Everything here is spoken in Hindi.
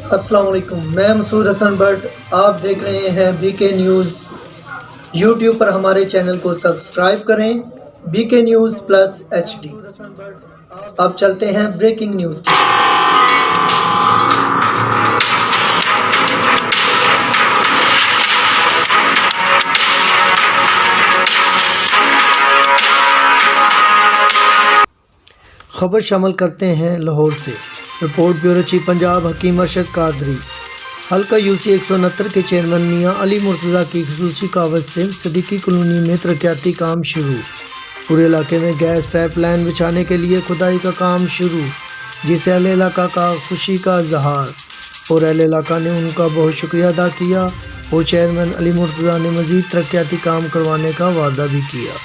अस्सलाम वालेकुम, मैं मसूद हसन भट्ट। आप देख रहे हैं बीके न्यूज़। यूट्यूब पर हमारे चैनल को सब्सक्राइब करें, बीके न्यूज़ प्लस HD। अब चलते हैं ब्रेकिंग न्यूज़ की। खबर शामिल करते हैं लाहौर से। रिपोर्ट ब्यूरो चीफ पंजाब हकीम अरशद कादरी। हल्का यूसी 169 के चेयरमैन मियां अली मुर्तज़ा की खुसूसी कावज़ से सदीकी कॉलोनी में तरक्याती काम शुरू। पूरे इलाके में गैस पाइपलाइन बिछाने के लिए खुदाई का काम शुरू, जिसे अहले इलाका का खुशी का इजहार और अहले इलाका ने उनका बहुत शुक्रिया अदा किया और चेयरमैन अली मुर्तज़ा ने मज़ीद तरक्याती काम करवाने का वादा भी किया।